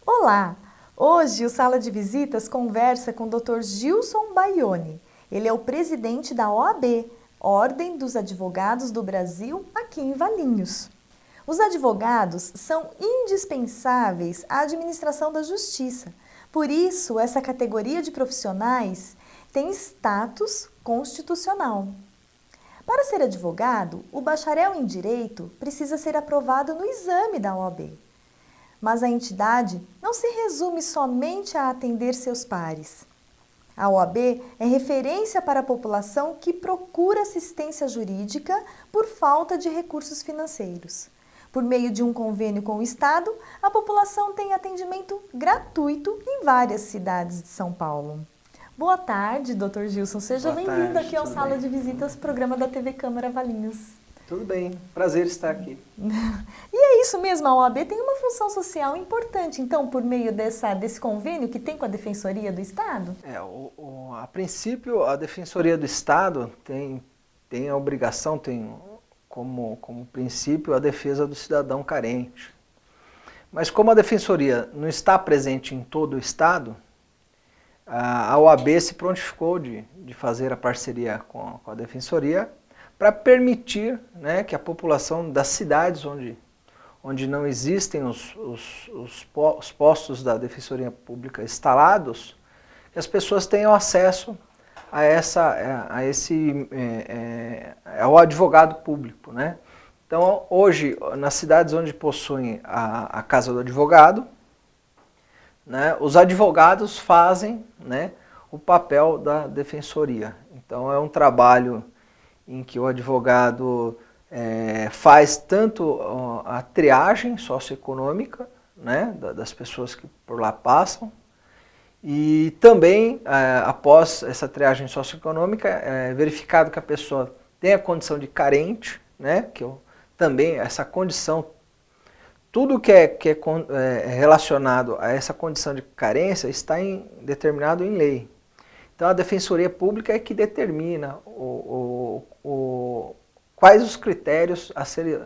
Olá! Hoje o Sala de Visitas conversa com o Dr. Gilson Baione. Ele é o presidente da OAB, Ordem dos Advogados do Brasil, aqui em Valinhos. Os advogados são indispensáveis à administração da justiça. Por isso, essa categoria de profissionais tem status constitucional. Para ser advogado, o bacharel em Direito precisa ser aprovado no exame da OAB. Mas a entidade não se resume somente a atender seus pares. A OAB é referência para a população que procura assistência jurídica por falta de recursos financeiros. Por meio de um convênio com o Estado, a população tem atendimento gratuito em várias cidades de São Paulo. Boa tarde, Dr. Gilson. Seja bem-vindo aqui ao Sala de Visitas, programa da TV Câmara Valinhos. Tudo bem, prazer estar aqui. E é isso mesmo, a OAB tem uma função social importante, então, por meio desse convênio que tem com a Defensoria do Estado? A princípio, a Defensoria do Estado tem a obrigação, tem como princípio a defesa do cidadão carente. Mas como a Defensoria não está presente em todo o Estado, a OAB se prontificou de fazer a parceria com a Defensoria para permitir, né, que a população das cidades onde não existem os postos da Defensoria Pública instalados, que as pessoas tenham acesso ao advogado público, né? Então, hoje, nas cidades onde possuem a Casa do Advogado, né, os advogados fazem, né, o papel da Defensoria. Então, é um trabalho em que o advogado faz tanto a triagem socioeconômica, né, das pessoas que por lá passam, e também, após essa triagem socioeconômica, é verificado que a pessoa tem a condição de carente, né, também essa condição, tudo que é relacionado a essa condição de carência está determinado em lei. Então, a Defensoria Pública é que determina quais os critérios a serem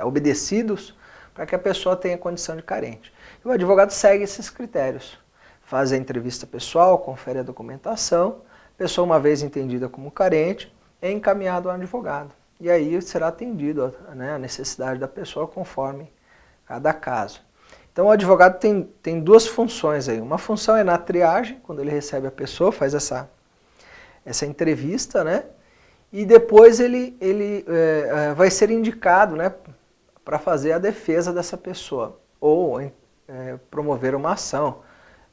obedecidos para que a pessoa tenha condição de carente. E o advogado segue esses critérios. Faz a entrevista pessoal, confere a documentação, a pessoa, uma vez entendida como carente, é encaminhado ao advogado. E aí será atendido, né, a necessidade da pessoa conforme cada caso. Então, o advogado tem duas funções aí. Uma função é na triagem, quando ele recebe a pessoa, faz essa entrevista, né? E depois ele vai ser indicado, né, para fazer a defesa dessa pessoa, ou promover uma ação.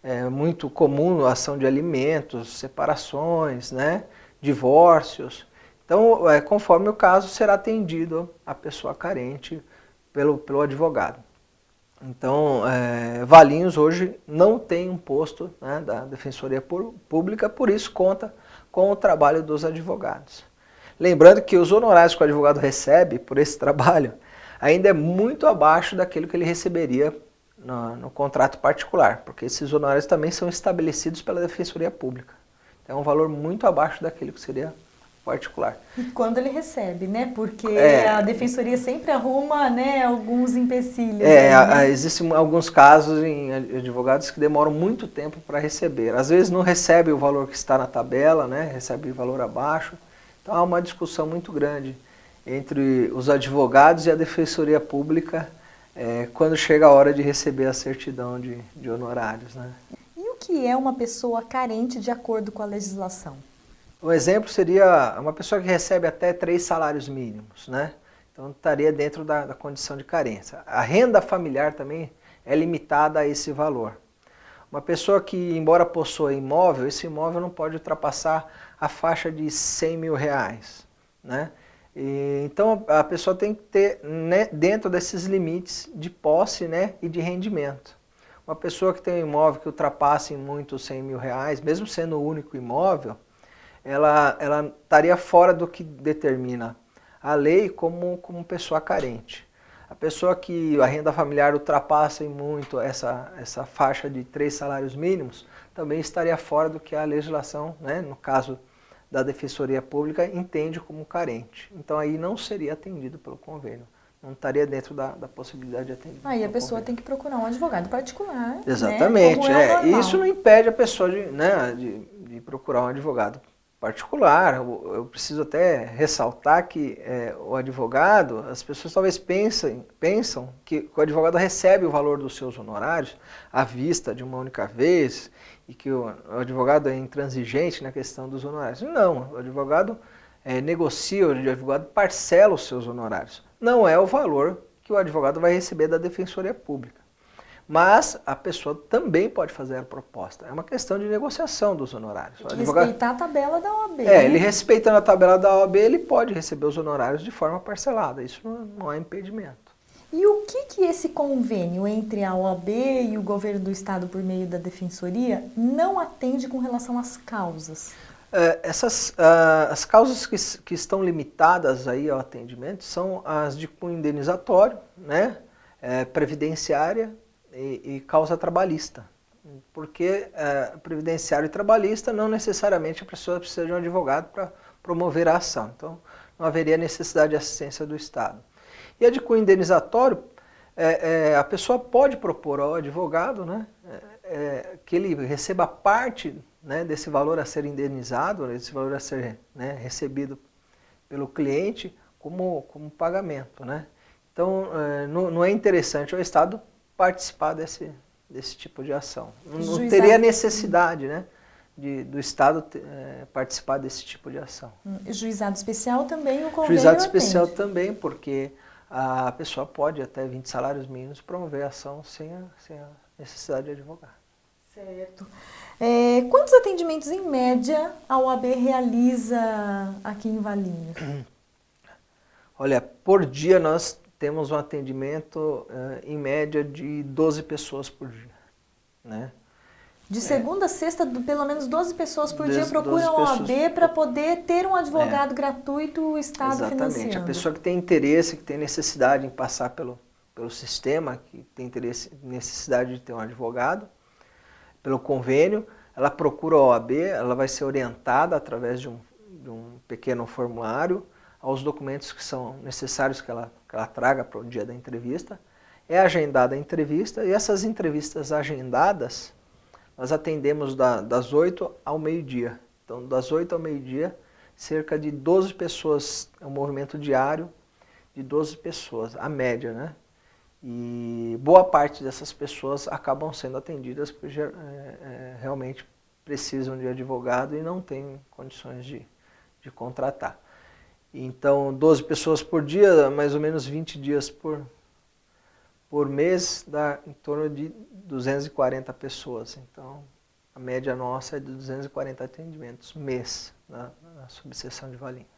É muito comum a ação de alimentos, separações, né, divórcios. Então, conforme o caso, será atendido a pessoa carente pelo advogado. Então, Valinhos hoje não tem um posto, né, da Defensoria Pública, por isso conta com o trabalho dos advogados. Lembrando que os honorários que o advogado recebe por esse trabalho ainda é muito abaixo daquilo que ele receberia no contrato particular, porque esses honorários também são estabelecidos pela Defensoria Pública. Então, é um valor muito abaixo daquilo que seria particular. E quando ele recebe, né? Porque a Defensoria sempre arruma, né, alguns empecilhos. Né? Existem alguns casos em advogados que demoram muito tempo para receber. Às vezes não recebe o valor que está na tabela, né? Recebe o valor abaixo. Então há uma discussão muito grande entre os advogados e a Defensoria Pública quando chega a hora de receber a certidão de honorários, né? E o que é uma pessoa carente de acordo com a legislação? Um exemplo seria uma pessoa que recebe até 3 salários mínimos, né? Então estaria dentro da condição de carência. A renda familiar também é limitada a esse valor. Uma pessoa que, embora possua imóvel, esse imóvel não pode ultrapassar a faixa de R$100 mil, né? Então a pessoa tem que ter, né, dentro desses limites de posse, né, e de rendimento. Uma pessoa que tem um imóvel que ultrapasse muito os R$100 mil, mesmo sendo o único imóvel, ela estaria fora do que determina a lei como pessoa carente. A pessoa que a renda familiar ultrapassa em muito essa faixa de 3 salários mínimos, também estaria fora do que a legislação, né, no caso da Defensoria Pública, entende como carente. Então aí não seria atendido pelo convênio, não estaria dentro da possibilidade de atendimento. Aí a pessoa tem que procurar um advogado particular. Exatamente, né? Como isso não impede a pessoa de procurar um advogado particular. Eu preciso até ressaltar que o advogado, as pessoas talvez pensam que o advogado recebe o valor dos seus honorários à vista de uma única vez e que o advogado é intransigente na questão dos honorários. Não, o advogado negocia, o advogado parcela os seus honorários. Não é o valor que o advogado vai receber da Defensoria Pública. Mas a pessoa também pode fazer a proposta. É uma questão de negociação dos honorários. Tem que respeitar a tabela da OAB. Ele respeitando a tabela da OAB, ele pode receber os honorários de forma parcelada. Isso não é impedimento. E o que esse convênio entre a OAB e o governo do estado por meio da Defensoria não atende com relação às causas? As causas que estão limitadas aí ao atendimento são as de cunho indenizatório, né, previdenciária e causa trabalhista. Porque previdenciário e trabalhista não necessariamente a pessoa precisa de um advogado para promover a ação. Então não haveria necessidade de assistência do Estado. E a de cunho indenizatório, a pessoa pode propor ao advogado, né, que ele receba parte, né, desse valor a ser indenizado, desse valor a ser, né, recebido pelo cliente como pagamento, né? Então não é interessante ao Estado participar desse tipo de ação. Não teria necessidade, né, do Estado participar desse tipo de ação. Juizado especial também o convênio Juizado especial atende. também, porque a pessoa pode até 20 salários mínimos promover a ação sem a necessidade de advogado. Certo. Quantos atendimentos, em média, a OAB realiza aqui em Valinhos? Olha, por dia nós temos um atendimento, em média, de 12 pessoas por dia. Né? De segunda a sexta, pelo menos 12 pessoas por dia 12 procuram a OAB para poder ter um advogado gratuito, o Estado Exatamente. financiando. A pessoa que tem interesse, que tem necessidade em passar pelo sistema, que tem necessidade de ter um advogado, pelo convênio, ela procura a OAB, ela vai ser orientada através de um pequeno formulário aos documentos que são necessários que ela traga para o dia da entrevista. É agendada a entrevista e essas entrevistas agendadas, nós atendemos das 8 ao meio-dia. Então, das 8 ao meio-dia, cerca de 12 pessoas, é um movimento diário de 12 pessoas, a média, né? E boa parte dessas pessoas acabam sendo atendidas porque realmente precisam de advogado e não têm condições de contratar. Então, 12 pessoas por dia, mais ou menos 20 dias por mês, dá em torno de 240 pessoas. Então, a média nossa é de 240 atendimentos mês na subseção de Valinhos.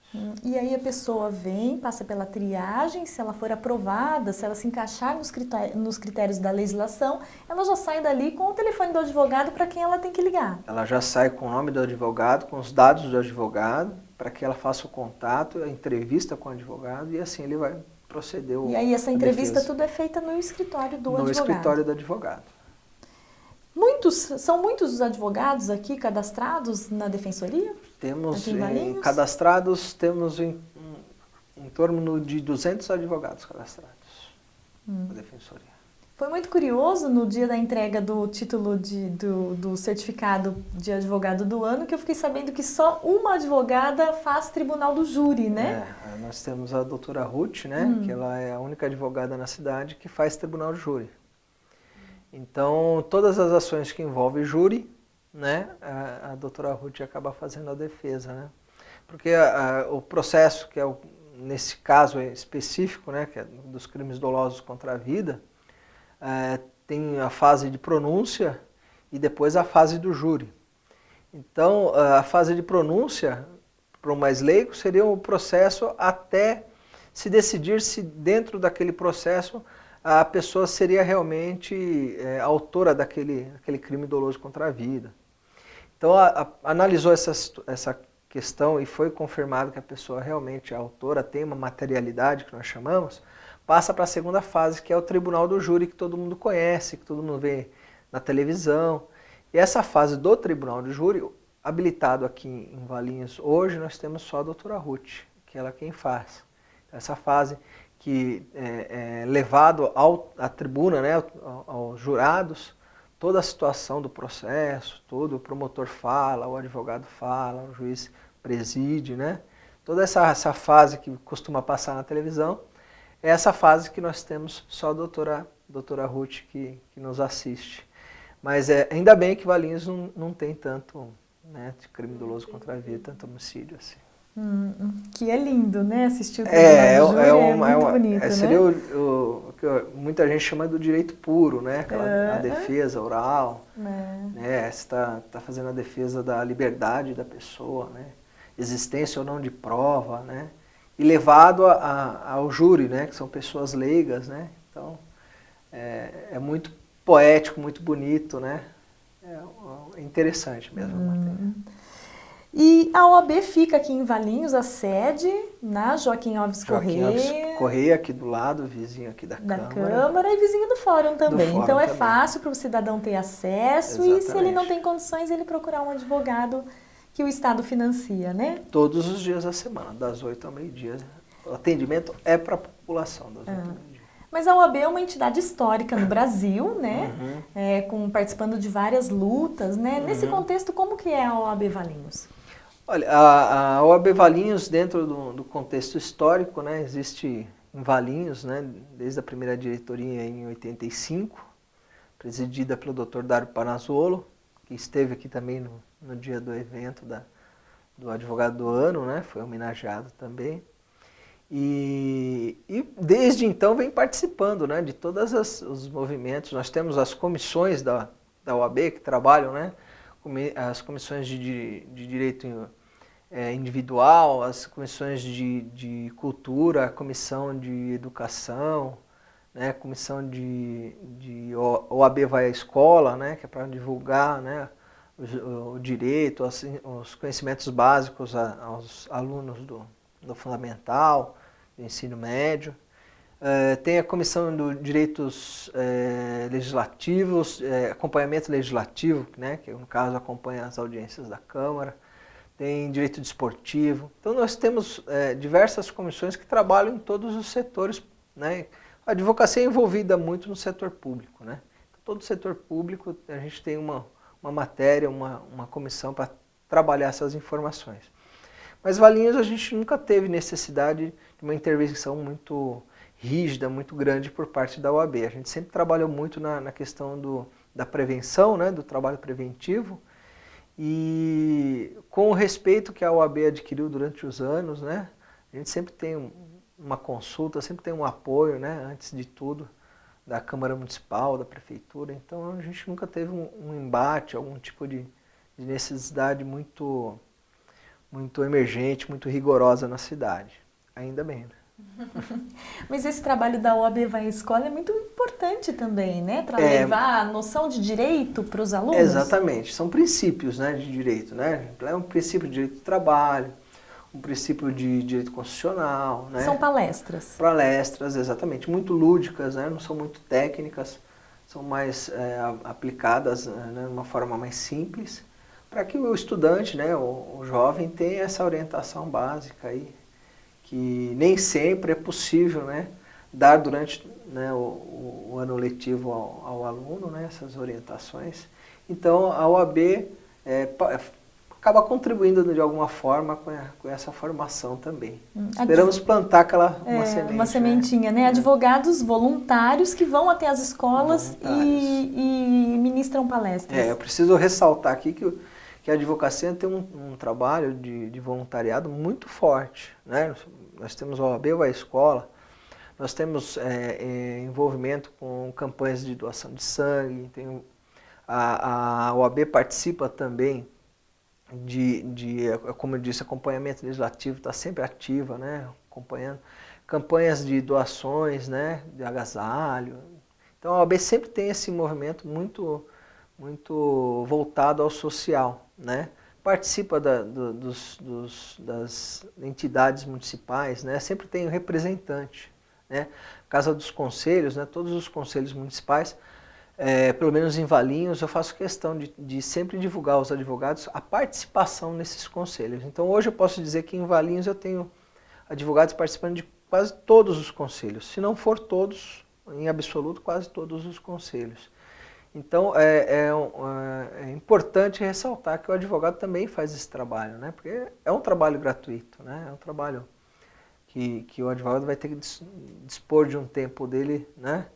E aí a pessoa vem, passa pela triagem, se ela for aprovada, se ela se encaixar nos critérios da legislação, ela já sai dali com o telefone do advogado para quem ela tem que ligar. Ela já sai com o nome do advogado, com os dados do advogado, para que ela faça o contato, a entrevista com o advogado e assim ele vai proceder. E aí essa entrevista tudo é feita no escritório do advogado. No escritório do advogado. São muitos os advogados aqui cadastrados na Defensoria? Temos cadastrados, temos em torno de 200 advogados cadastrados na Defensoria. Foi muito curioso no dia da entrega do título do certificado de advogado do ano, que eu fiquei sabendo que só uma advogada faz tribunal do júri, né? Nós temos a doutora Ruth, né, que ela é a única advogada na cidade que faz tribunal do júri. Então, todas as ações que envolvem júri, né, a doutora Ruth acaba fazendo a defesa, né? Porque o processo, que é nesse caso específico, né, que é dos crimes dolosos contra a vida, tem a fase de pronúncia e depois a fase do júri. Então, a fase de pronúncia, para o mais leigo, seria o processo até se decidir se dentro daquele processo a pessoa seria realmente autora daquele crime doloso contra a vida. Então, analisou essa questão e foi confirmado que a pessoa realmente é autora, tem uma materialidade, que nós chamamos, passa para a segunda fase, que é o tribunal do júri, que todo mundo conhece, que todo mundo vê na televisão. E essa fase do tribunal do júri, habilitado aqui em Valinhos hoje, nós temos só a doutora Ruth, que ela é quem faz. Essa fase que é levado à tribuna, né, aos jurados, toda a situação do processo, todo o promotor fala, o advogado fala, o juiz preside, né? Toda essa fase que costuma passar na televisão, é essa fase que nós temos só a doutora Ruth que nos assiste. Mas ainda bem que Valinhos não tem tanto, né, de crime doloso contra a vida, tanto homicídio assim. Que é lindo, né? Assistir o tribunal do júri é muito bonito, seria né? o que muita gente chama do direito puro, né? Aquela a defesa oral, né? Você está fazendo a defesa da liberdade da pessoa, né? Existência ou não de prova, né? E levado ao júri, né? Que são pessoas leigas, né? Então, é muito poético, muito bonito, né? É interessante mesmo a matéria. E a OAB fica aqui em Valinhos, a sede, na Joaquim Alves Correia. Joaquim Alves Correia, aqui do lado, vizinho aqui da Câmara. E vizinho do Fórum também. Fórum então é também. Fácil para o cidadão ter acesso. Exatamente. E se ele não tem condições, ele procurar um advogado que o Estado financia, né? Todos os dias da semana, das 8 ao meio-dia. O atendimento é para a população, das 8 ao meio-dia. Mas a OAB é uma entidade histórica no Brasil, né? Participando de várias lutas, né? Nesse contexto, como que é a OAB Valinhos? Olha, a OAB Valinhos, dentro do contexto histórico, né, existe em Valinhos, né, desde a primeira diretoria em 85, presidida pelo Dr. Dário Panazzolo, que esteve aqui também no dia do evento do advogado do ano, né, foi homenageado também. E desde então vem participando, né, de todos os movimentos. Nós temos as comissões da OAB que trabalham, né, as comissões de direito individual, as comissões de cultura, a comissão de educação, né, a comissão de OAB vai à escola, né, que é para divulgar, né, o direito, os conhecimentos básicos aos alunos do fundamental, do ensino médio. Tem a Comissão de Direitos Legislativos, acompanhamento legislativo, né, que no caso acompanha as audiências da Câmara. Tem direito desportivo. Então nós temos diversas comissões que trabalham em todos os setores, né. A advocacia é envolvida muito no setor público, né. Todo o setor público a gente tem uma matéria, uma comissão para trabalhar essas informações. Mas Valinhos a gente nunca teve necessidade de uma intervenção muito rígida, muito grande por parte da OAB. A gente sempre trabalhou muito na questão da prevenção, né, do trabalho preventivo, e com o respeito que a OAB adquiriu durante os anos, né, a gente sempre tem uma consulta, sempre tem um apoio, né, antes de tudo, da Câmara Municipal, da Prefeitura. Então a gente nunca teve um embate, algum tipo de necessidade muito emergente, muito rigorosa na cidade. Ainda bem, né? Mas esse trabalho da OAB vai à escola é muito importante também, né? Para levar a noção de direito para os alunos? Exatamente. São princípios, né, de direito, né? É um princípio de direito do trabalho, um princípio de direito constitucional, né? São palestras. Palestras, exatamente. Muito lúdicas, né? Não são muito técnicas, são mais aplicadas, né, de uma forma mais simples, para que o estudante, né, o jovem, tenha essa orientação básica aí, que nem sempre é possível, né, dar durante, né, o ano letivo ao aluno, né, essas orientações. Então a OAB acaba contribuindo de alguma forma com essa formação também. Esperamos plantar uma semente. Uma sementinha, né? Advogados voluntários que vão até as escolas e ministram palestras. Eu preciso ressaltar aqui que a advocacia tem um trabalho de voluntariado muito forte, né? Nós temos a OAB vai à escola, nós temos envolvimento com campanhas de doação de sangue, a OAB participa também como eu disse, acompanhamento legislativo, está sempre ativa, né? Acompanhando campanhas de doações, né? De agasalho. Então a OAB sempre tem esse movimento muito voltado ao social, né? Participa das entidades municipais, né? Sempre tem um representante né? Casa dos Conselhos, né? Todos os conselhos municipais, pelo menos em Valinhos, eu faço questão de sempre divulgar aos advogados a participação nesses conselhos. Então hoje eu posso dizer que em Valinhos eu tenho advogados participando de quase todos os conselhos, se não for todos, em absoluto, quase todos os conselhos. Então é importante ressaltar que o advogado também faz esse trabalho, né? Porque é um trabalho gratuito, né? É um trabalho que o advogado vai ter que dispor de um tempo dele, né?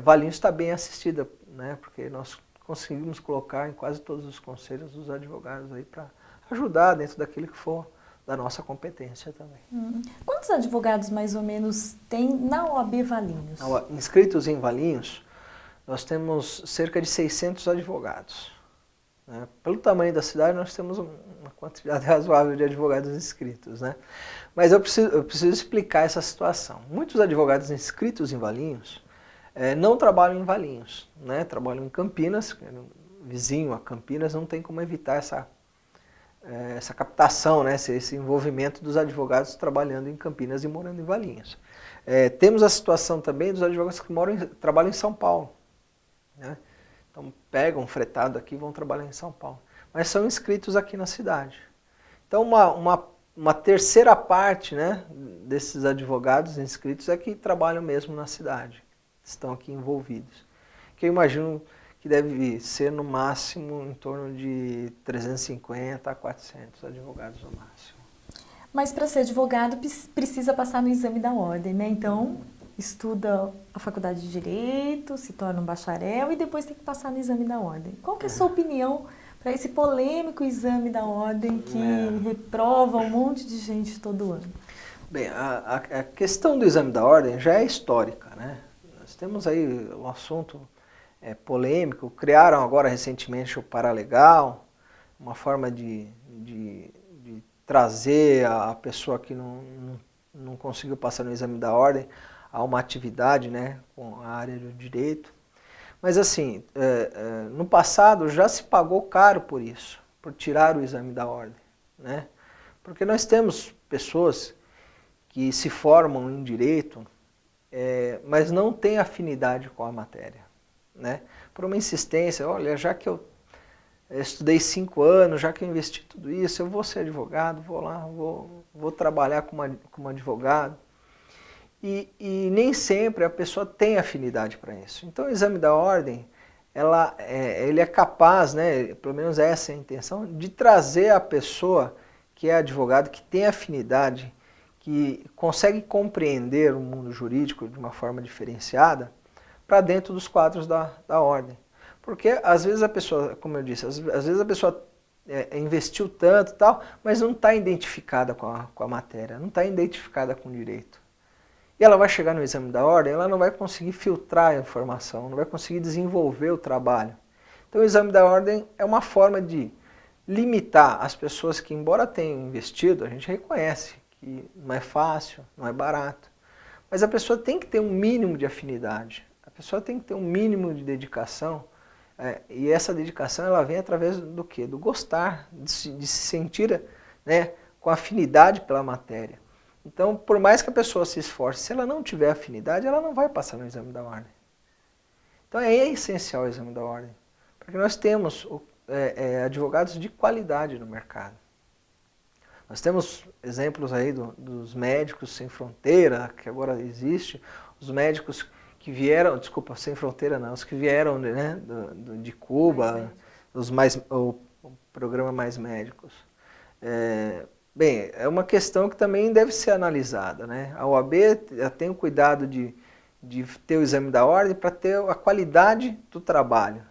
Valinhos está bem assistida, né? Porque nós conseguimos colocar em quase todos os conselhos os advogados aí para ajudar dentro daquilo que for da nossa competência também. Quantos advogados mais ou menos tem na OAB Valinhos? Inscritos em Valinhos, nós temos cerca de 600 advogados. Né? Pelo tamanho da cidade, nós temos uma quantidade razoável de advogados inscritos. Né? Mas eu preciso explicar essa situação. Muitos advogados inscritos em Valinhos não trabalham em Valinhos, né? Trabalham em Campinas, vizinho a Campinas, não tem como evitar essa captação, né? Esse envolvimento dos advogados trabalhando em Campinas e morando em Valinhos. Temos a situação também dos advogados que trabalham em São Paulo. Né? Então pegam fretado aqui e vão trabalhar em São Paulo. Mas são inscritos aqui na cidade. Então uma terceira parte, né, desses advogados inscritos é que trabalham mesmo na cidade. Estão aqui envolvidos. Que eu imagino que deve ser no máximo em torno de 350 a 400 advogados no máximo. Mas para ser advogado precisa passar no exame da ordem, né? Então estuda a faculdade de Direito, se torna um bacharel e depois tem que passar no exame da ordem. Qual que é a sua opinião para esse polêmico exame da ordem que reprova um monte de gente todo ano? Bem, a questão do exame da ordem já é histórica, né? Nós temos aí um assunto polêmico, criaram agora recentemente o paralegal, uma forma de trazer a pessoa que não conseguiu passar no exame da ordem a uma atividade, né, com a área do direito. Mas assim, no passado já se pagou caro por isso, por tirar o exame da ordem, né? Porque nós temos pessoas que se formam em direito, mas não têm afinidade com a matéria. Né? Por uma insistência, olha, já que eu estudei 5 anos, já que eu investi tudo isso, eu vou ser advogado, vou lá, vou trabalhar como advogado. E nem sempre a pessoa tem afinidade para isso. Então o exame da ordem, ele é capaz, né, pelo menos essa é a intenção, de trazer a pessoa que é advogado, que tem afinidade, que consegue compreender o mundo jurídico de uma forma diferenciada, para dentro dos quadros da ordem. Porque às vezes a pessoa, como eu disse, às vezes a pessoa investiu tanto e tal, mas não está identificada com a matéria, não está identificada com o direito. E ela vai chegar no exame da ordem, ela não vai conseguir filtrar a informação, não vai conseguir desenvolver o trabalho. Então o exame da ordem é uma forma de limitar as pessoas que, embora tenham investido, a gente reconhece que não é fácil, não é barato, mas a pessoa tem que ter um mínimo de afinidade. A pessoa tem que ter um mínimo de dedicação, e essa dedicação ela vem através do quê? Do gostar, de se sentir, né, com afinidade pela matéria. Então, por mais que a pessoa se esforce, se ela não tiver afinidade, ela não vai passar no exame da ordem. Então é essencial o exame da ordem, porque nós temos advogados de qualidade no mercado. Nós temos exemplos aí dos médicos sem fronteira, que agora existe, os médicos que vieram, desculpa, sem fronteira não, os que vieram, né, de Cuba, o programa Mais Médicos. Bem, é uma questão que também deve ser analisada, né? A OAB tem o cuidado de ter o exame da ordem para ter a qualidade do trabalho.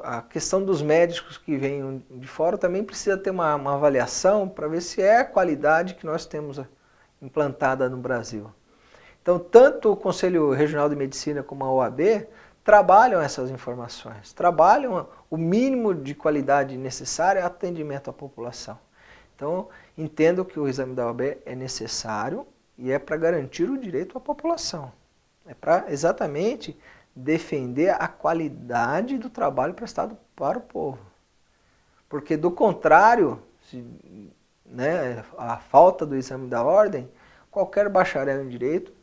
A questão dos médicos que vêm de fora também precisa ter uma avaliação para ver se é a qualidade que nós temos implantada no Brasil. Então, tanto o Conselho Regional de Medicina como a OAB trabalham essas informações, trabalham o mínimo de qualidade necessária a atendimento à população. Então, entendo que o exame da OAB é necessário e é para garantir o direito à população. É para exatamente defender a qualidade do trabalho prestado para o povo. Porque, do contrário, né, a falta do exame da ordem, qualquer bacharel em direito,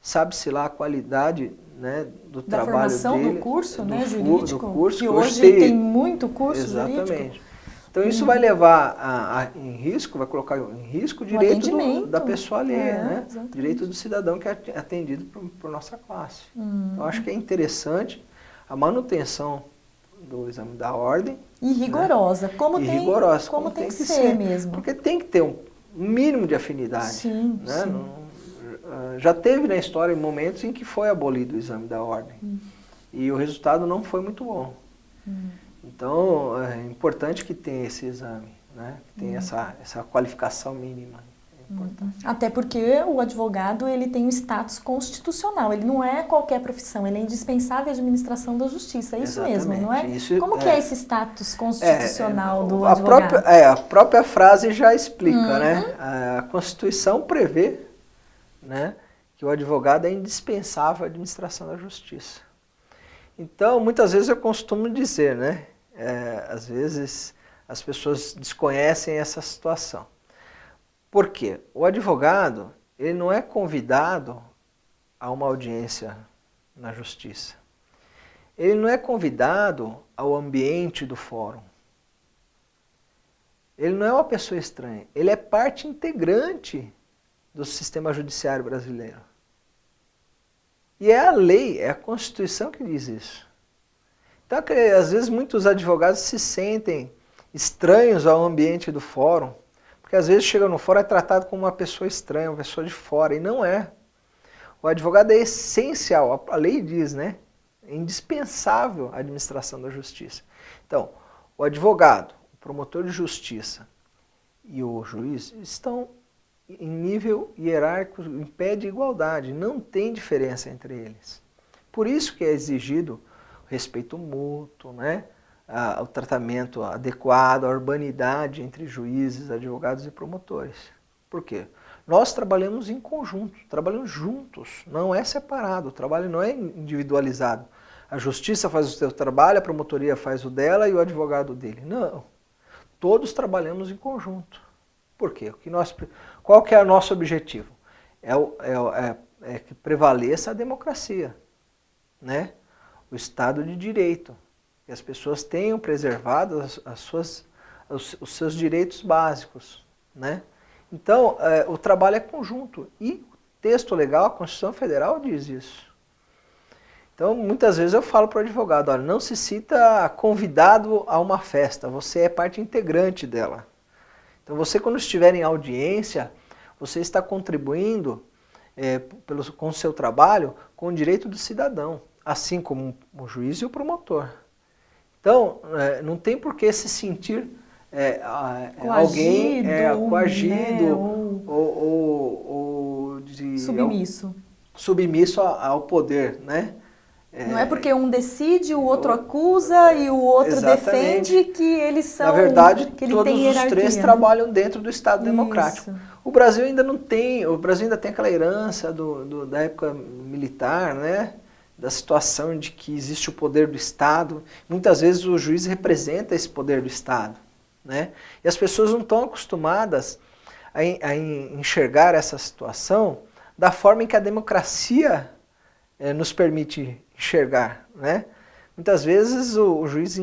sabe-se lá a qualidade, né, do Da trabalho formação dele, do curso, né, jurídico, do curso, que hoje tem muito curso exatamente. jurídico. Então isso vai levar em risco, vai colocar em risco o direito da pessoa alheia, né? O direito do cidadão que é atendido por nossa classe. Então acho que é interessante a manutenção do exame da ordem. E rigorosa, né? como tem que ser mesmo. Porque tem que ter um mínimo de afinidade. Sim, né? sim. Já teve na história momentos em que foi abolido o exame da ordem. E o resultado não foi muito bom. Então, é importante que tenha esse exame, né? Que tenha essa qualificação mínima. É importante. Até porque o advogado ele tem um status constitucional, ele não é qualquer profissão, ele é indispensável à administração da justiça, é isso mesmo, não é? Como que é esse status constitucional do advogado? A própria frase já explica, né? A Constituição prevê, né, que o advogado é indispensável à administração da justiça. Então, muitas vezes eu costumo dizer, né? Às vezes as pessoas desconhecem essa situação. Por quê? O advogado, ele não é convidado a uma audiência na justiça. Ele não é convidado ao ambiente do fórum. Ele não é uma pessoa estranha, ele é parte integrante do sistema judiciário brasileiro. E é a lei, é a Constituição que diz isso. Então, às vezes, muitos advogados se sentem estranhos ao ambiente do fórum, porque às vezes chega no fórum e é tratado como uma pessoa estranha, uma pessoa de fora, e não é. O advogado é essencial, a lei diz, né? É indispensável a administração da justiça. Então, o advogado, o promotor de justiça e o juiz estão em nível hierárquico, em pé de igualdade, não tem diferença entre eles. Por isso que é exigido o respeito mútuo, né? O tratamento adequado, a urbanidade entre juízes, advogados e promotores. Por quê? Nós trabalhamos em conjunto, trabalhamos juntos, não é separado, o trabalho não é individualizado. A justiça faz o seu trabalho, a promotoria faz o dela e o advogado dele. Não, todos trabalhamos em conjunto. Por quê? Qual que é o nosso objetivo? É que prevaleça a democracia, né? O Estado de Direito, que as pessoas tenham preservado os seus direitos básicos, né? Então, o trabalho é conjunto e o texto legal, a Constituição Federal diz isso. Então, muitas vezes eu falo para o advogado, olha, não se cita convidado a uma festa, você é parte integrante dela. Então, você quando estiver em audiência, você está contribuindo com o seu trabalho com o direito do cidadão, assim como o juiz e o promotor. Então, não tem por que se sentir alguém coagido, né? ou submisso ao poder, né? Não é porque um decide, o outro acusa e o outro exatamente. Defende que eles são... Na verdade, que ele todos tem os três trabalham dentro do Estado democrático. O Brasil ainda não tem, o Brasil ainda tem aquela herança da época militar, né? Da situação de que existe o poder do Estado. Muitas vezes o juiz representa esse poder do Estado, né? E as pessoas não estão acostumadas a enxergar essa situação da forma em que a democracia nos permite enxergar, né? Muitas vezes o juiz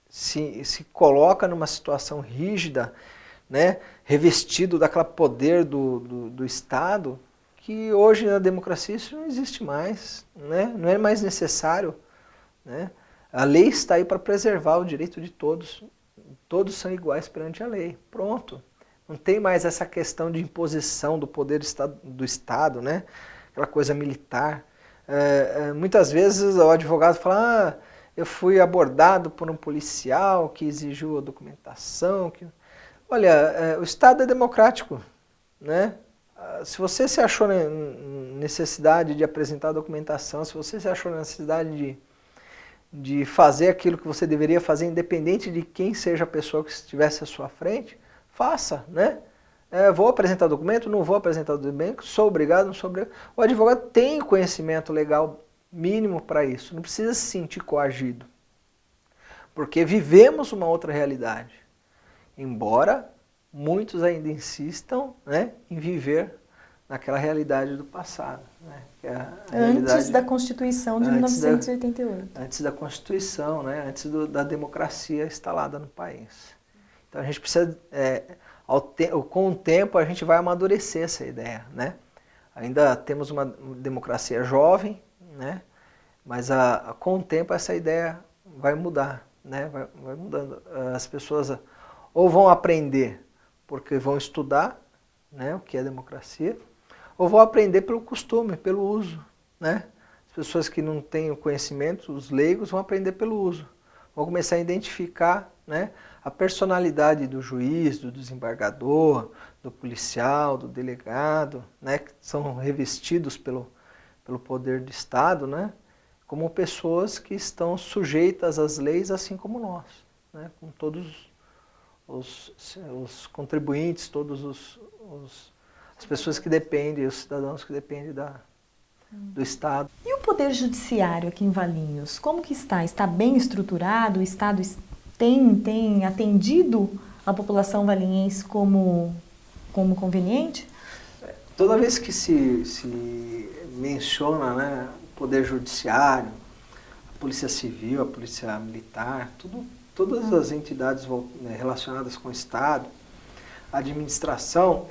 se coloca numa situação rígida, né? Revestido daquele poder do Estado, que hoje na democracia isso não existe mais, né? Não é mais necessário, né? A lei está aí para preservar o direito de todos. Todos são iguais perante a lei. Pronto. Não tem mais essa questão de imposição do poder do Estado, né? Aquela coisa militar. Muitas vezes o advogado fala, eu fui abordado por um policial que exigiu a documentação. Olha, o Estado é democrático, né? Se você se achou necessidade de apresentar a documentação, se você se achou necessidade de fazer aquilo que você deveria fazer, independente de quem seja a pessoa que estivesse à sua frente, faça, né? Vou apresentar documento, não vou apresentar documento, sou obrigado, não sou obrigado. O advogado tem conhecimento legal mínimo para isso, não precisa se sentir coagido. Porque vivemos uma outra realidade. Embora muitos ainda insistam, né, em viver naquela realidade do passado, né, que é a Antes da Constituição de 1988. Antes da Constituição, né, antes da democracia instalada no país. Então a gente precisa, com o tempo a gente vai amadurecer essa ideia, né? Ainda temos uma democracia jovem, né? Mas com o tempo essa ideia vai mudar, né? Vai mudando. As pessoas ou vão aprender porque vão estudar, né, o que é democracia, ou vão aprender pelo costume, pelo uso, né? As pessoas que não têm o conhecimento, os leigos, vão aprender pelo uso. Vão começar a identificar, né, a personalidade do juiz, do desembargador, do policial, do delegado, né, que são revestidos pelo poder do Estado, né, como pessoas que estão sujeitas às leis assim como nós, né, com todos os contribuintes, as pessoas que dependem, os cidadãos que dependem do Estado. E o Poder Judiciário aqui em Valinhos, como que está? Está bem estruturado? O Estado tem atendido a população valinhense como conveniente? Toda vez que se menciona, né, o Poder Judiciário, a Polícia Civil, a Polícia Militar, todas as entidades relacionadas com o Estado, a administração,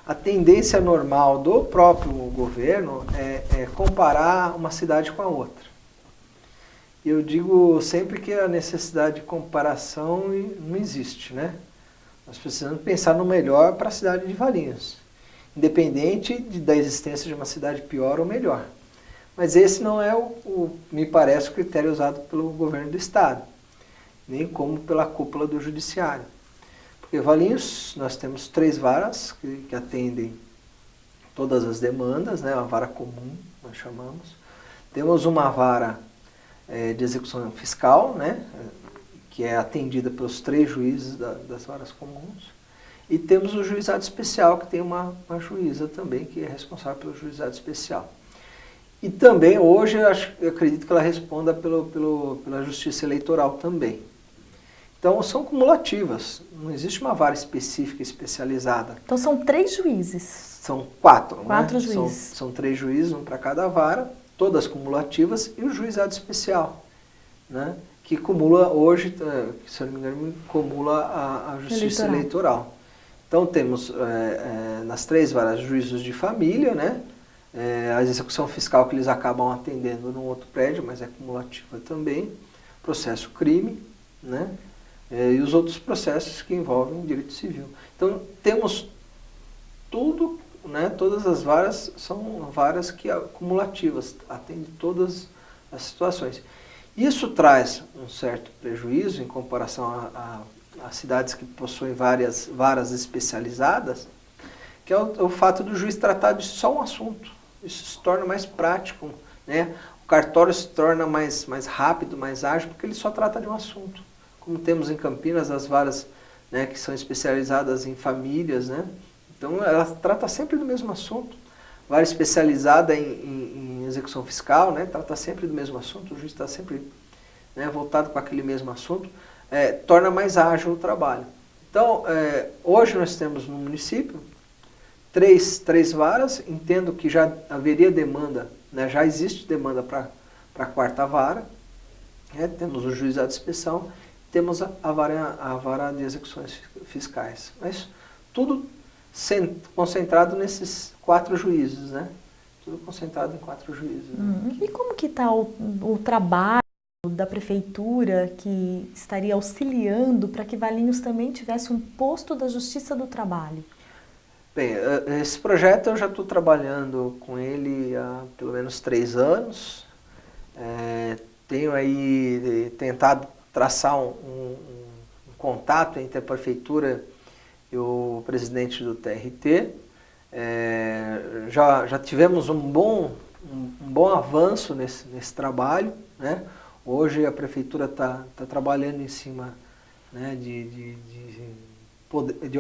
a tendência normal do próprio governo é comparar uma cidade com a outra. Eu digo sempre que a necessidade de comparação não existe, né? Nós precisamos pensar no melhor para a cidade de Valinhos, independente da existência de uma cidade pior ou melhor. Mas esse não é, me parece, o critério usado pelo governo do Estado, nem como pela cúpula do Judiciário. Porque em Valinhos nós temos 3 varas que atendem todas as demandas, né? A vara comum, nós chamamos. Temos uma vara de execução fiscal, né? Que é atendida pelos 3 juízes das varas comuns. E temos o juizado especial, que tem uma juíza também, que é responsável pelo juizado especial. E também, hoje, eu acredito que ela responda pela justiça eleitoral também. Então, são cumulativas, não existe uma vara específica, especializada. Então, são 3 juízes. São 4, 4 né? juízes. São 3 juízes, um para cada vara, todas cumulativas, e o juizado especial, né? Que cumula hoje, se eu não me engano, cumula a justiça eleitoral. Então, temos nas 3 varas juízos de família, né? A execução fiscal que eles acabam atendendo num outro prédio, mas é cumulativa também, processo crime, né? E os outros processos que envolvem direito civil. Então, temos tudo, né? Todas as varas são varas cumulativas, atendem todas as situações. Isso traz um certo prejuízo em comparação a cidades que possuem várias varas especializadas, que é o fato do juiz tratar de só um assunto. Isso se torna mais prático, né? O cartório se torna mais rápido, mais ágil, porque ele só trata de um assunto. Como temos em Campinas as varas, né, que são especializadas em famílias, né? Então ela trata sempre do mesmo assunto. Vara especializada em execução fiscal, né, trata sempre do mesmo assunto, o juiz está sempre, né, voltado com aquele mesmo assunto, torna mais ágil o trabalho. Então, hoje nós temos no município 3 varas, entendo que já haveria demanda, né, já existe demanda para a 4ª vara, temos o juizado especial, temos a vara de execuções fiscais, mas tudo concentrado nesses 4 juízes, né? Tudo concentrado em 4 juízes. Né? E como que está o trabalho da prefeitura que estaria auxiliando para que Valinhos também tivesse um posto da Justiça do Trabalho? Bem, esse projeto eu já estou trabalhando com ele há pelo menos 3 anos. Tenho aí tentado traçar um contato entre a prefeitura e o presidente do TRT. Já tivemos um bom avanço nesse trabalho, né? Hoje a prefeitura está trabalhando em cima, né, de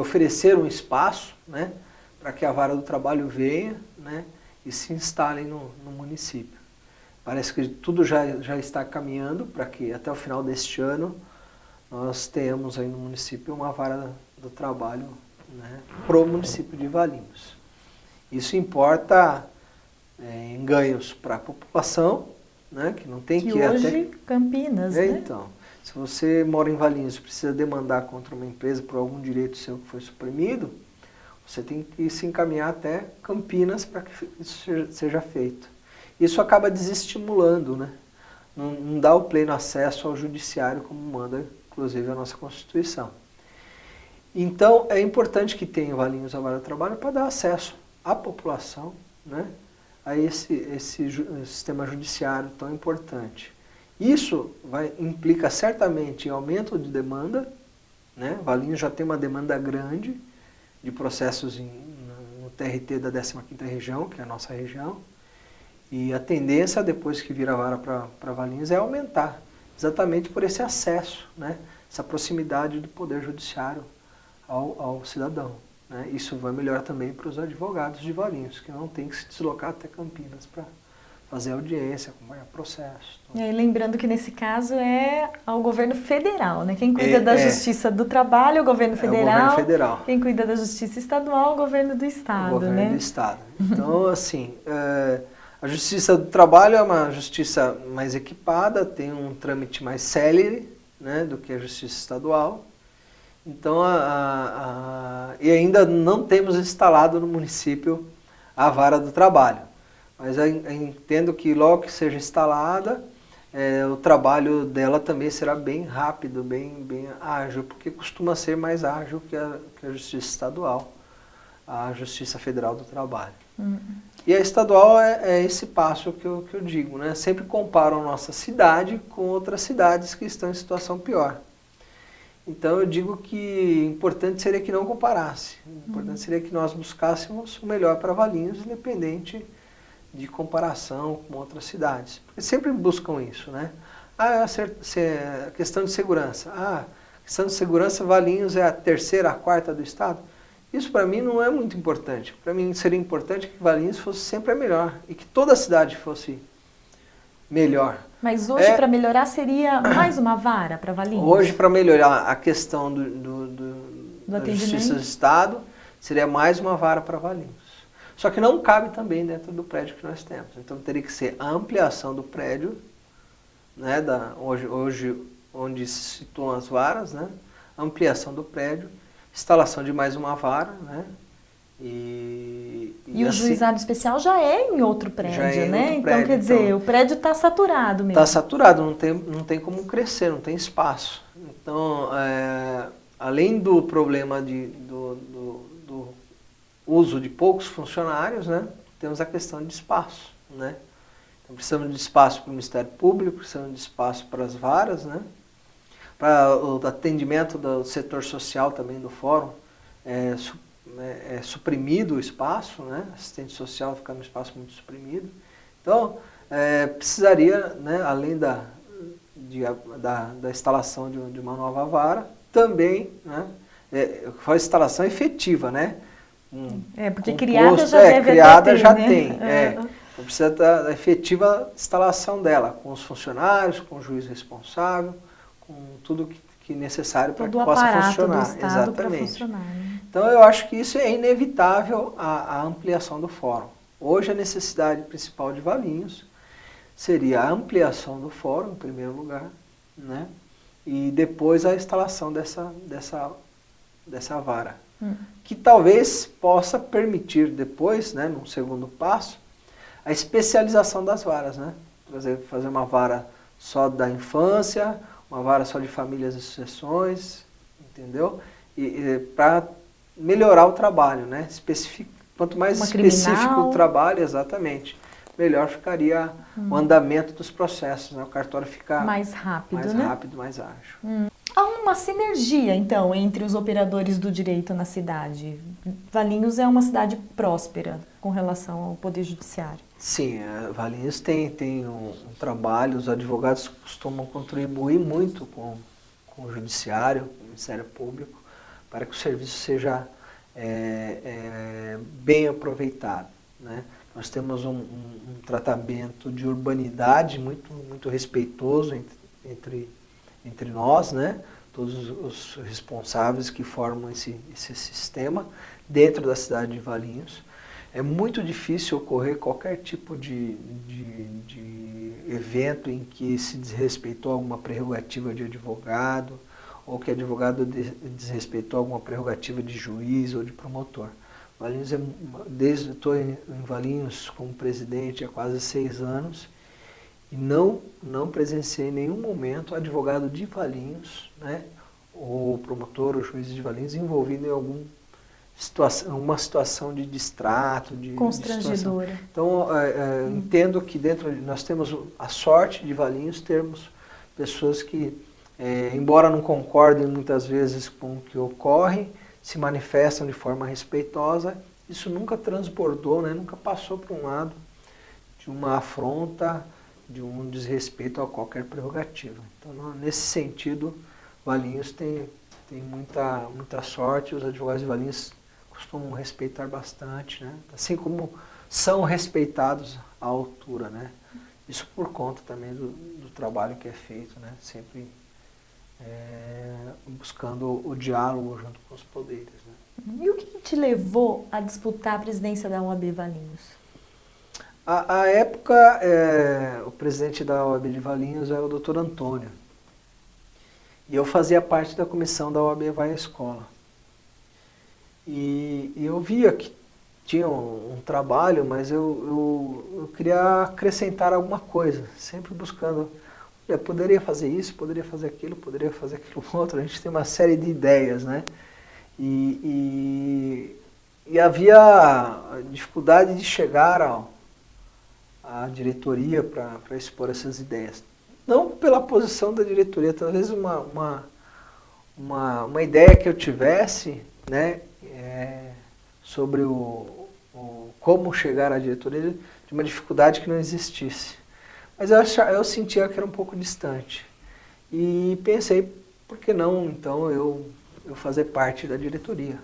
oferecer um espaço, né, para que a vara do trabalho venha, né, e se instale no município. Parece que tudo já está caminhando para que até o final deste ano nós tenhamos aí no município uma vara do Trabalho, né, para o município de Valinhos. Isso importa em ganhos para a população, né, que não tem que hoje até... Campinas, né? Então, se você mora em Valinhos e precisa demandar contra uma empresa por algum direito seu que foi suprimido, você tem que se encaminhar até Campinas para que isso seja feito. Isso acaba desestimulando, né? Não dá o pleno acesso ao judiciário como manda, inclusive, a nossa Constituição. Então, é importante que tenha Valinhos a Vara do Trabalho para dar acesso à população, né, a esse sistema judiciário tão importante. Isso implica certamente em aumento de demanda, né? Valinhos já tem uma demanda grande de processos no TRT da 15ª região, que é a nossa região, e a tendência, depois que vira a vara para Valinhos, é aumentar, exatamente por esse acesso, né? Essa proximidade do Poder Judiciário ao cidadão, né? Isso vai melhorar também para os advogados de Valinhos, que não tem que se deslocar até Campinas para fazer audiência, acompanhar processo. E aí, lembrando que nesse caso é ao governo federal, né? Quem cuida da Justiça do Trabalho é o governo federal. É o governo federal. Quem cuida da Justiça Estadual é o governo do Estado, o governo né? do Estado. Então, assim, a Justiça do Trabalho é uma justiça mais equipada, tem um trâmite mais célere, né, do que a Justiça Estadual. Então, e ainda não temos instalado no município a Vara do Trabalho. Mas eu entendo que logo que seja instalada, o trabalho dela também será bem rápido, bem ágil, porque costuma ser mais ágil que a Justiça Estadual, a Justiça Federal do Trabalho. E a estadual é esse passo que eu digo, né? Sempre comparam nossa cidade com outras cidades que estão em situação pior. Então eu digo que importante seria que não comparasse. Importante seria que nós buscássemos o melhor para Valinhos, independente de comparação com outras cidades. Porque sempre buscam isso, né? Questão de segurança. Questão de segurança, Valinhos é a 3ª, a 4ª do estado. Isso para mim não é muito importante. Para mim seria importante que Valinhos fosse sempre a melhor e que toda a cidade fosse melhor. Mas hoje, para melhorar, seria mais uma vara para Valinhos? Hoje, para melhorar a questão da Justiça do Estado, seria mais uma vara para Valinhos. Só que não cabe também dentro do prédio que nós temos. Então teria que ser a ampliação do prédio, né, hoje onde se situam as varas, né, ampliação do prédio, instalação de mais uma vara, né, e o assim, juizado especial já é em outro prédio, né? Então, prédio, quer dizer, o prédio está saturado mesmo. Está saturado, não tem como crescer, não tem espaço. Então, além do problema do uso de poucos funcionários, né, temos a questão de espaço, né? Então, precisamos de espaço para o Ministério Público, precisamos de espaço para as varas, né? Para o atendimento do setor social também do fórum, suprimido o espaço, né? Assistente social fica num espaço muito suprimido. Então, precisaria, né, além da instalação de uma nova vara, também, né, foi a instalação efetiva, né? Porque criada já deve criada ter, já né? tem. Então precisa da efetiva instalação dela, com os funcionários, com o juiz responsável, com tudo que é necessário para que possa funcionar. Do Estado exatamente. Funcionar, né? Então eu acho que isso é inevitável a ampliação do fórum. Hoje a necessidade principal de Valinhos seria a ampliação do fórum, em primeiro lugar, né? E depois a instalação dessa vara. Que talvez possa permitir depois, né, num segundo passo, a especialização das varas, né? Fazer uma vara só da infância, uma vara só de famílias e sucessões, entendeu? E para melhorar o trabalho, né? Quanto mais específico o trabalho, exatamente, melhor ficaria o andamento dos processos, né? O cartório ficar mais rápido, mais né? rápido, mais ágil. Há uma sinergia, então, entre os operadores do direito na cidade. Valinhos é uma cidade próspera com relação ao Poder Judiciário. Sim, Valinhos tem um trabalho, os advogados costumam contribuir muito com o Judiciário, com o Ministério Público, para que o serviço seja bem aproveitado, né? Nós temos um tratamento de urbanidade muito respeitoso entre nós, né? todos os responsáveis que formam esse sistema dentro da cidade de Valinhos. É muito difícil ocorrer qualquer tipo de evento em que se desrespeitou alguma prerrogativa de advogado, ou que advogado desrespeitou alguma prerrogativa de juiz ou de promotor. Valinhos desde estou em Valinhos como presidente há quase 6 anos e não presenciei em nenhum momento advogado de Valinhos, né, ou promotor ou juiz de Valinhos envolvido em uma situação de distrato, de constrangedora. De então, entendo que nós temos a sorte de Valinhos termos pessoas que, embora não concordem muitas vezes com o que ocorre, se manifestam de forma respeitosa. Isso nunca transbordou, né? Nunca passou para um lado de uma afronta, de um desrespeito a qualquer prerrogativa. Então, nesse sentido, Valinhos tem muita sorte, os advogados de Valinhos costumam respeitar bastante, né? Assim como são respeitados à altura, né? Isso por conta também do trabalho que é feito, né? Sempre buscando o diálogo junto com os poderes, né? E o que te levou a disputar a presidência da OAB Valinhos? À época, o presidente da OAB de Valinhos era o Dr. Antônio. E eu fazia parte da comissão da OAB Vai à Escola. E eu via que tinha um trabalho, mas eu queria acrescentar alguma coisa, sempre buscando, eu poderia fazer isso, poderia fazer aquilo outro, a gente tem uma série de ideias, né? E havia dificuldade de chegar à diretoria para expor essas ideias. Não pela posição da diretoria, talvez uma ideia que eu tivesse, né, sobre como chegar à diretoria, de uma dificuldade que não existisse. Mas eu sentia que era um pouco distante. E pensei, por que não, então, eu fazer parte da diretoria?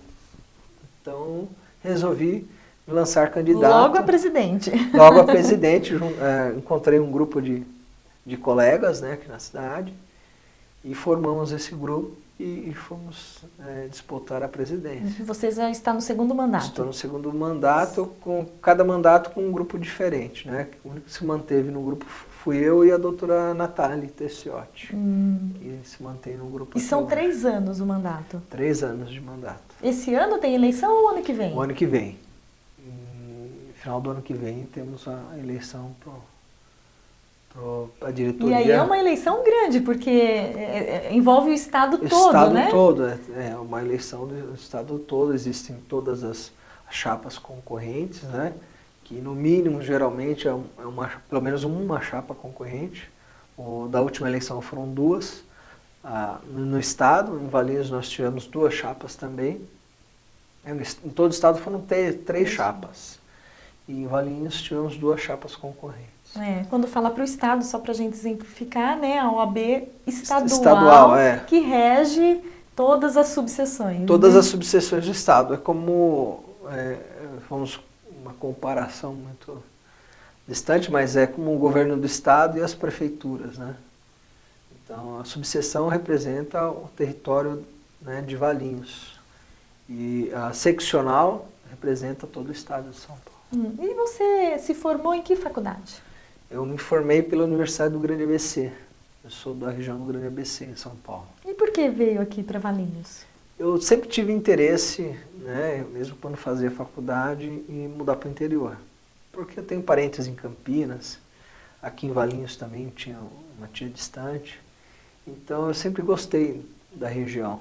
Então, resolvi me lançar candidato. Logo a presidente. Logo a presidente, encontrei um grupo de colegas, né, aqui na cidade, e formamos esse grupo e fomos disputar a presidência. Você já está no segundo mandato? Estou no segundo mandato, cada mandato com um grupo diferente, né? O único que se manteve no grupo fui eu e a doutora Natália Tessiotti, que se mantém no grupo. E são 3 anos o mandato? 3 anos de mandato. Esse ano tem eleição ou ano que vem? O ano que vem. No final do ano que vem temos a eleição para a diretoria. E aí é uma eleição grande, porque envolve o estado todo, né? O estado todo, é uma eleição do estado todo, existem todas as chapas concorrentes, né? Que no mínimo, geralmente, pelo menos uma chapa concorrente. Da última eleição foram 2. No estado, em Valinhos, nós tivemos 2 chapas também. Em todo o estado foram 3 chapas. E em Valinhos tivemos 2 chapas concorrentes. Quando fala para o Estado, só para a gente exemplificar, né, a OAB estadual que rege todas as subseções. Todas, né? as subseções do Estado. É como, vamos, uma comparação muito distante, mas é como o governo do Estado e as prefeituras, né? Então, a subseção representa o território, né, de Valinhos. E a seccional representa todo o Estado de São Paulo. E você se formou em que faculdade? Eu me formei pela Universidade do Grande ABC. Eu sou da região do Grande ABC, em São Paulo. E por que veio aqui para Valinhos? Eu sempre tive interesse, né, mesmo quando fazia faculdade, em mudar para o interior. Porque eu tenho parentes em Campinas, aqui em Valinhos também tinha uma tia distante. Então eu sempre gostei da região.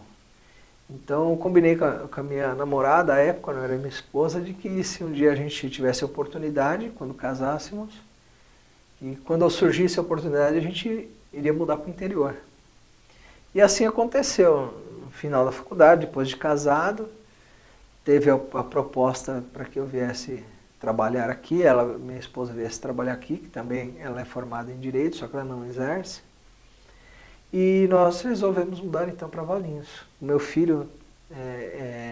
Então eu combinei com a minha namorada, à época, não era minha esposa, de que se um dia a gente tivesse a oportunidade, quando casássemos, e quando surgisse a oportunidade, a gente iria mudar para o interior. E assim aconteceu. No final da faculdade, depois de casado, teve a proposta para que eu viesse trabalhar aqui. Minha esposa viesse trabalhar aqui, que também ela é formada em Direito, só que ela não exerce. E nós resolvemos mudar então para Valinhos. O meu filho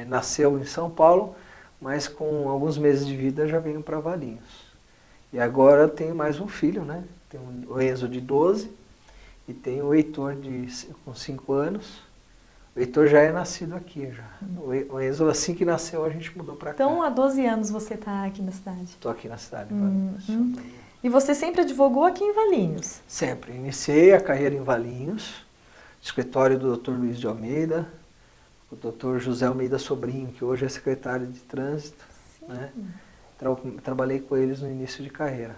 nasceu em São Paulo, mas com alguns meses de vida já veio para Valinhos. E agora eu tenho mais um filho, né? Tem o Enzo de 12 e tem o Heitor com 5 anos. O Heitor já é nascido aqui, já. O Enzo, assim que nasceu, a gente mudou para cá. Então, há 12 anos você está aqui na cidade? Estou aqui na cidade de Valinhos. E você sempre advogou aqui em Valinhos? Sempre. Iniciei a carreira em Valinhos, escritório do Dr. Luiz de Almeida, o Dr. José Almeida Sobrinho, que hoje é secretário de Trânsito. Né? Trabalhei com eles no início de carreira.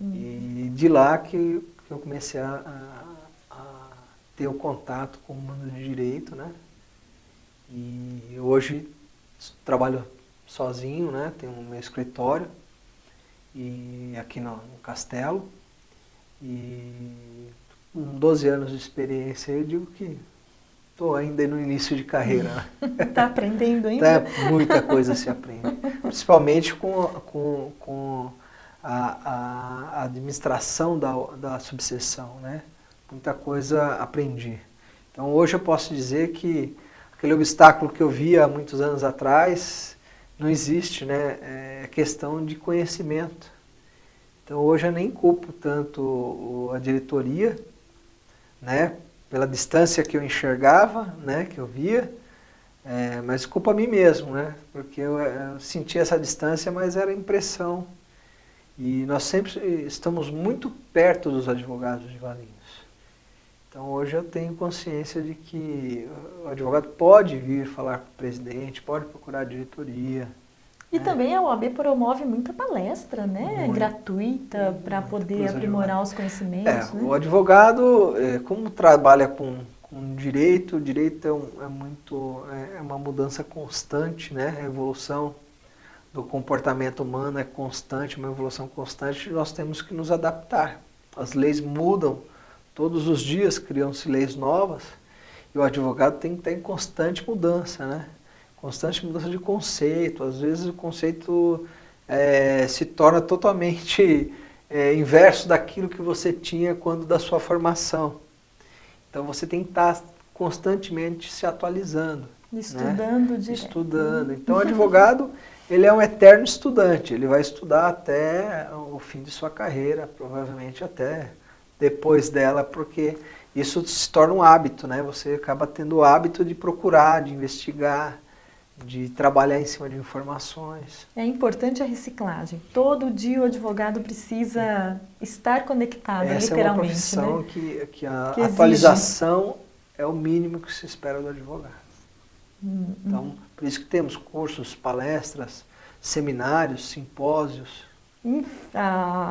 E de lá que eu comecei a ter o contato com o mundo de direito, né? E hoje trabalho sozinho, né? Tenho o meu escritório e aqui no Castelo. E com 12 anos de experiência, eu digo que estou ainda no início de carreira. Está aprendendo ainda? Muita coisa se aprende. Principalmente com a administração da subseção, né? Muita coisa aprendi. Então hoje eu posso dizer que aquele obstáculo que eu via há muitos anos atrás não existe, né? É questão de conhecimento. Então hoje eu nem culpo tanto a diretoria, né? Pela distância que eu enxergava, né? Que eu via, mas culpo a mim mesmo, né? Porque eu sentia essa distância, mas era impressão. E nós sempre estamos muito perto dos advogados de Valinhos. Então hoje eu tenho consciência de que o advogado pode vir falar com o presidente, pode procurar a diretoria. E também a OAB promove muita palestra, né? Gratuita, para poder aprimorar os conhecimentos. Né? O advogado, como trabalha com direito, o direito é uma mudança constante, né? A evolução do comportamento humano é constante, uma evolução constante, nós temos que nos adaptar. As leis mudam. Todos os dias criam-se leis novas e o advogado tem que estar em constante mudança, né? Constante mudança de conceito. Às vezes o conceito se torna totalmente inverso daquilo que você tinha quando da sua formação. Então você tem que estar constantemente se atualizando. Estudando, né? Estudando. Então o advogado, ele é um eterno estudante, ele vai estudar até o fim de sua carreira, provavelmente até depois dela, porque isso se torna um hábito, né? Você acaba tendo o hábito de procurar, de investigar, de trabalhar em cima de informações. É importante a reciclagem. Todo dia o advogado precisa estar conectado, Essa literalmente. Essa é uma profissão, né? que a atualização é o mínimo que se espera do advogado. Então, por isso que temos cursos, palestras, seminários, simpósios.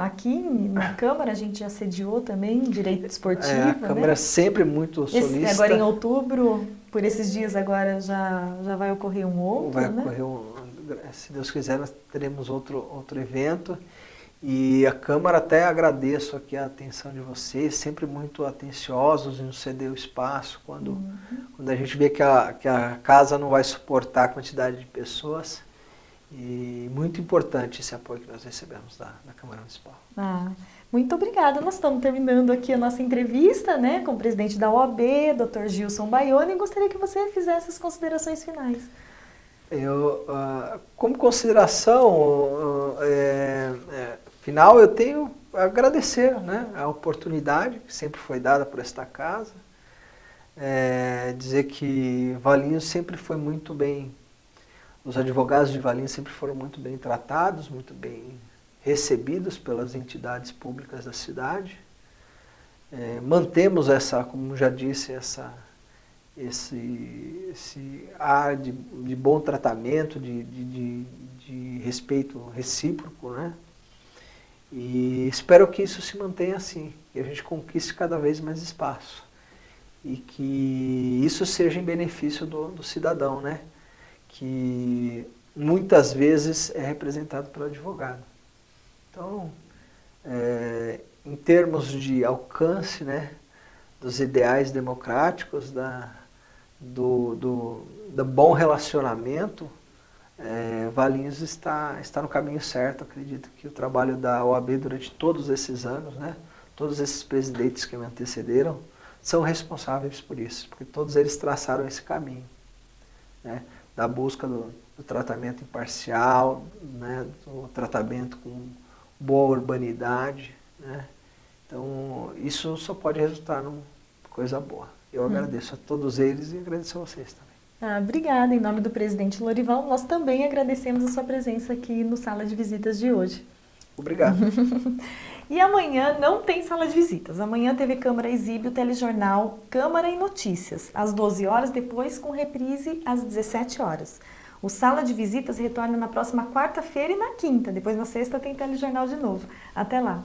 Aqui na Câmara a gente já sediou também direito esportivo. A Câmara é sempre muito solícita. Agora em outubro, por esses dias agora já vai ocorrer um outro, Vai né? ocorrer se Deus quiser, nós teremos outro evento. E a Câmara, até agradeço aqui a atenção de vocês, sempre muito atenciosos em nos ceder o espaço, quando a gente vê que a casa não vai suportar a quantidade de pessoas. E muito importante esse apoio que nós recebemos da Câmara Municipal. Muito obrigada. Nós estamos terminando aqui a nossa entrevista, né, com o presidente da OAB, Dr. Gilson Baione, e gostaria que você fizesse as considerações finais. Como consideração final, eu tenho a agradecer, né, a oportunidade que sempre foi dada por esta casa, dizer que Valinhos sempre foi muito bem. Os advogados de Valinhos sempre foram muito bem tratados, muito bem recebidos pelas entidades públicas da cidade. Mantemos como já disse, esse ar de bom tratamento, de respeito recíproco, né? E espero que isso se mantenha assim, que a gente conquiste cada vez mais espaço. E que isso seja em benefício do cidadão, né? Que muitas vezes é representado pelo advogado. Então, em termos de alcance, né, dos ideais democráticos, do bom relacionamento, Valinhos está no caminho certo. Acredito que o trabalho da OAB durante todos esses anos, né, todos esses presidentes que me antecederam, são responsáveis por isso, porque todos eles traçaram esse caminho, né, da busca do tratamento imparcial, né, do tratamento com boa urbanidade, né? Então isso só pode resultar numa coisa boa. Eu agradeço a todos eles e agradeço a vocês também. Obrigada. Em nome do presidente Lorival, nós também agradecemos a sua presença aqui no Sala de Visitas de hoje. Obrigado. E amanhã não tem Sala de Visitas. Amanhã a TV Câmara exibe o telejornal Câmara e Notícias, às 12 horas, depois com reprise às 17 horas. O Sala de Visitas retorna na próxima quarta-feira e na quinta. Depois na sexta tem telejornal de novo. Até lá!